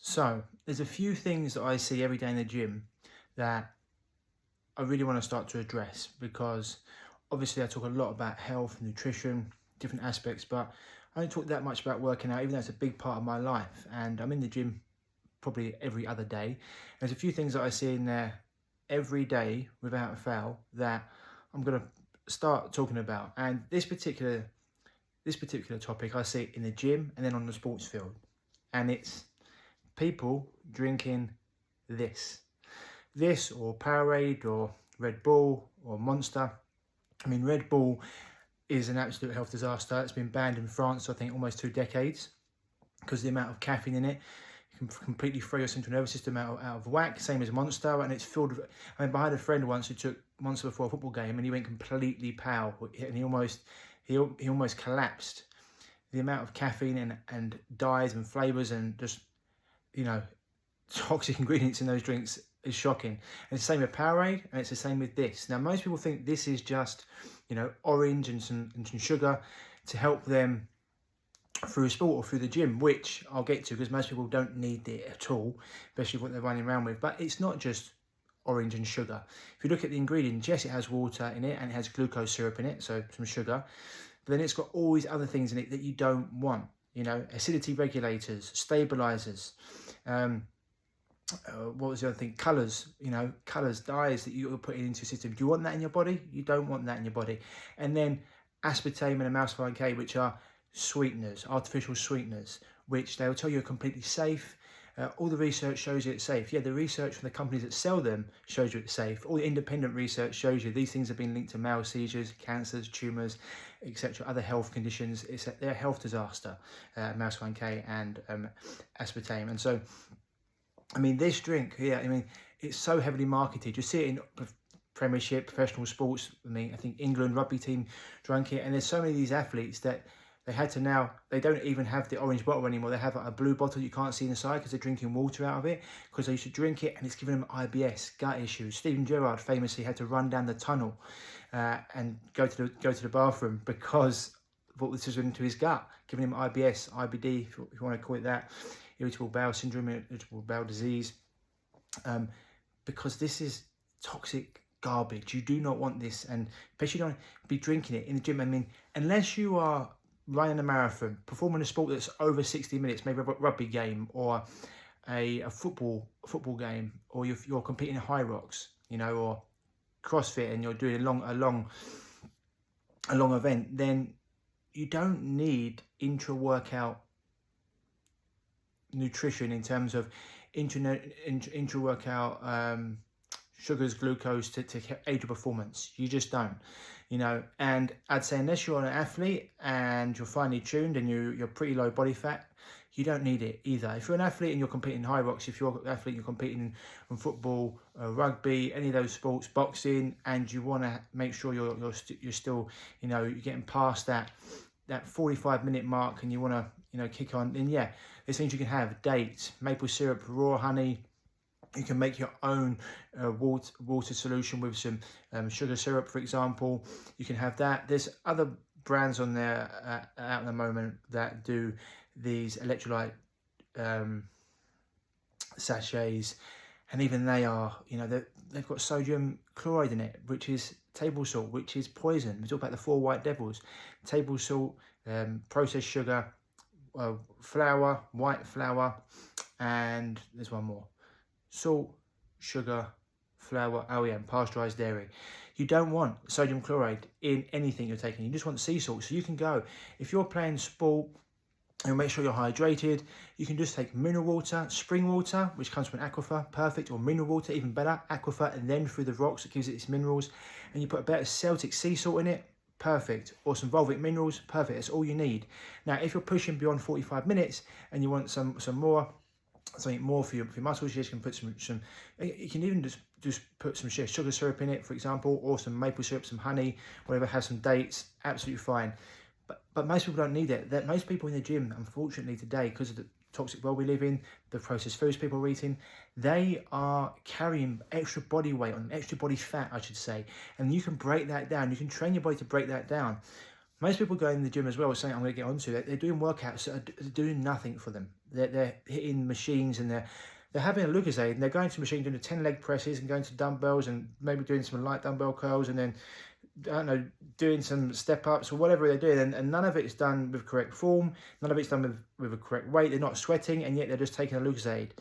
So there's a few things that I see every day in the gym that I really want to start to address because obviously I talk a lot about health, nutrition, different aspects, but I don't talk that much about working out, even though it's a big part of my life. And I'm in the gym probably every other day. There's a few things that I see in there every day without a fail that I'm going to start talking about. And this particular topic I see it in the gym and then on the sports field. And it's people drinking this. This or Powerade or Red Bull or Monster. I mean, Red Bull is an absolute health disaster. It's been banned in France, I think, almost 2 decades because of the amount of caffeine in it. It can completely throw your central nervous system out of whack, same as Monster, and it's filled with... I mean, I had a friend once who took Monster before a football game and he went completely pale and he almost collapsed. The amount of caffeine and dyes and flavours and just, toxic ingredients in those drinks is shocking. And it's the same with Powerade, and it's the same with this. Now, most people think this is just, orange and some sugar to help them through sport or through the gym, which I'll get to because most people don't need it at all, especially what they're running around with. But it's not just orange and sugar. If you look at the ingredients, yes, it has water in it and it has glucose syrup in it, so some sugar. But then it's got all these other things in it that you don't want. Acidity regulators, stabilizers, what was the other thing? Colours, colours, dyes that you're putting into your system. Do you want that in your body? You don't want that in your body. And then aspartame and emulsified K, which are sweeteners, artificial sweeteners, which they'll tell you are completely safe. All the research shows you it's safe. Yeah, the research from the companies that sell them shows you it's safe. All the independent research shows you these things have been linked to male seizures, cancers, tumours, etc., other health conditions. They're a health disaster, emulsified K and aspartame. And so, I mean, this drink here, it's so heavily marketed. You see it in Premiership, professional sports. I think England rugby team drank it. And there's so many of these athletes that they don't even have the orange bottle anymore. They have a blue bottle you can't see inside because they're drinking water out of it because they used to drink it and it's giving them IBS, gut issues. Steven Gerrard famously had to run down the tunnel and go to the bathroom because what this was into his gut, giving him IBS, IBD, if you want to call it that. Irritable bowel syndrome, irritable bowel disease, because this is toxic garbage. You do not want this, and especially don't be drinking it in the gym. Unless you are running a marathon, performing a sport that's over 60 minutes, maybe a rugby game or a football game, or you're competing in high rocks, or CrossFit, and you're doing a long event, then you don't need intra-workout nutrition in terms of intra-workout sugars, glucose to aid your performance. You just don't, and I'd say unless you're an athlete and you're finely tuned and you're pretty low body fat, you don't need it either. If you're an athlete and you're competing in high rocks, if you're an athlete and you're competing in football, rugby, any of those sports, boxing, and you want to make sure you're still, you're getting past that 45-minute mark and you want to, kick on, then yeah, there's things you can have: dates, maple syrup, raw honey. You can make your own water solution with some sugar syrup, for example. You can have that. There's other brands on there out at the moment that do these electrolyte sachets, and even they are, they've got sodium chloride in it, which is table salt, which is poison. We talk about the 4 white devils: table salt, processed sugar, flour, white flour, and there's one more: salt, sugar, flour, and pasteurized dairy. You don't want sodium chloride in anything you're taking. You just want sea salt. So you can go, if you're playing sport, and make sure you're hydrated, you can just take mineral water, spring water, which comes from an aquifer, perfect, or mineral water, even better, aquifer, and then through the rocks, it gives it its minerals, and you put a bit of Celtic sea salt in it, perfect, or some Volvic minerals, perfect. That's all you need. Now, if you're pushing beyond 45 minutes and you want something more for your muscles, you can put some. You can even just put some sugar syrup in it, for example, or some maple syrup, some honey, whatever. Have some dates, absolutely fine. But most people don't need it. That most people in the gym, unfortunately, today, because of the toxic world we live in, the processed foods people are eating, they are carrying extra body weight on, extra body fat, I should say. And you can break that down. You can train your body to break that down. Most people go in the gym as well, saying, I'm going to get onto it. They're doing workouts that are doing nothing for them. they're hitting machines, and they're having a Lucozade, and they're going to machine doing the 10 leg presses and going to dumbbells and maybe doing some light dumbbell curls, and then, I don't know, doing some step ups or whatever they're doing, and none of it is done with correct form, none of it's done with a correct weight. They're not sweating, and yet they're just taking a Lucozade,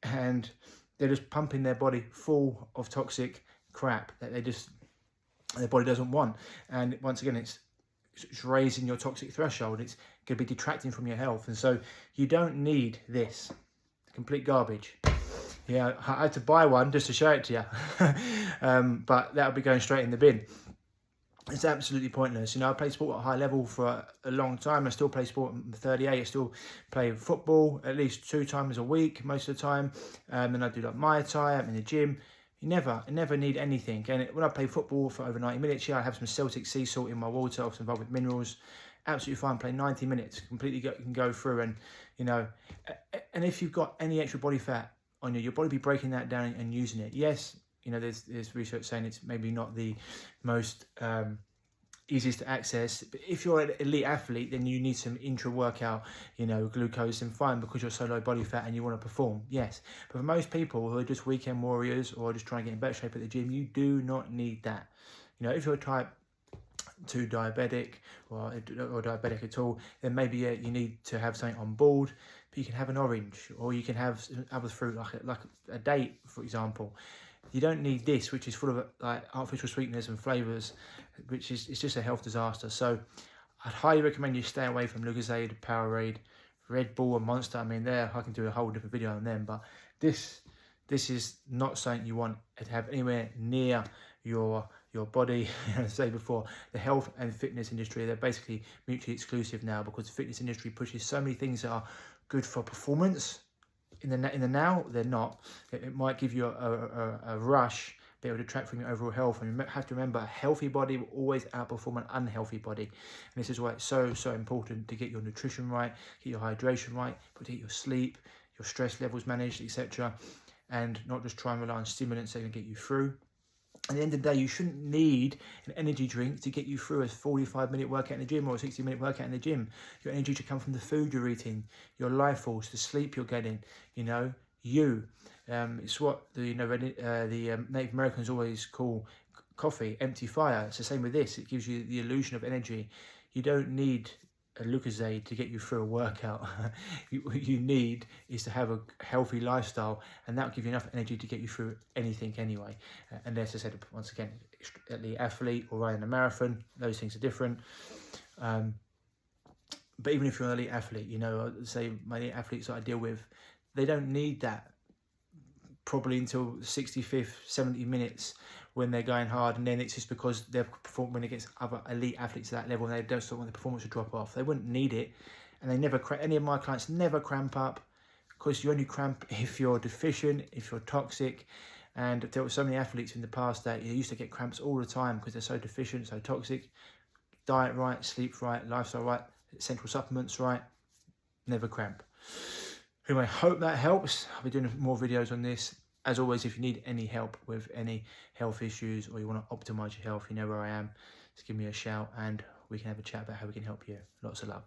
and they're just pumping their body full of toxic crap that their body doesn't want. And once again, it's raising your toxic threshold. It's going to be detracting from your health, and so you don't need this. Complete garbage. Yeah, I had to buy one just to show it to you, but that'll be going straight in the bin. It's absolutely pointless. You know, I played sport at a high level for a long time. I still play sport at 38. I still play football at least 2 times a week most of the time. And I do like Muay Thai. I'm in the gym. You never need anything. And when I play football for over 90 minutes, I have some Celtic sea salt in my water, often involved with minerals. Absolutely fine. Play 90 minutes, completely can go through. And, you know, and if you've got any extra body fat on you, your body be breaking that down and using it. Yes, you know, there's research saying it's maybe not the most easiest to access, but if you're an elite athlete, then you need some intra-workout, you know, glucose, and fine, because you're so low body fat and you want to perform, yes. But for most people who are just weekend warriors or just trying to get in better shape at the gym, you do not need that. You know, if you're type 2 diabetic or diabetic at all, then maybe you need to have something on board. But you can have an orange, or you can have other fruit like a date, for example. You don't need this, which is full of like artificial sweeteners and flavors, which is, it's just a health disaster. So I'd highly recommend you stay away from Lucozade, Powerade, Red Bull and Monster. I mean, I can do a whole different video on them, but this is not something you want to have anywhere near your body. As I say before, the health and fitness industry, they're basically mutually exclusive now, because the fitness industry pushes so many things that are good for performance. In the now, they're not. It might give you a rush, but it will detract from your overall health. And you have to remember, a healthy body will always outperform an unhealthy body. And this is why it's so important to get your nutrition right, get your hydration right, to get your sleep, your stress levels managed, etc. And not just try and rely on stimulants that can get you through. At the end of the day, you shouldn't need an energy drink to get you through a 45-minute workout in the gym or a 60-minute workout in the gym. Your energy should come from the food you're eating, your life force, the sleep you're getting. You know, it's what the Native Americans always call coffee, empty fire. It's the same with this. It gives you the illusion of energy. You don't need a Lucozade to get you through a workout. What you need is to have a healthy lifestyle, and that will give you enough energy to get you through anything anyway. And as I said, once again, elite athlete or running a marathon, those things are different. But even if you're an elite athlete, you know, say my elite athletes that I deal with, they don't need that probably until 65th, 70 minutes when they're going hard, and then it's just because they're performing against other elite athletes at that level, and they don't want the performance to drop off. They wouldn't need it, and they never any of my clients never cramp up, because you only cramp if you're deficient, if you're toxic. And there were so many athletes in the past that you used to get cramps all the time because they're so deficient, so toxic. Diet right, sleep right, lifestyle right, essential supplements right, never cramp. Anyway, hope that helps. I'll be doing more videos on this. As always, if you need any help with any health issues, or you want to optimize your health, you know where I am. Just give me a shout and we can have a chat about how we can help you. Lots of love.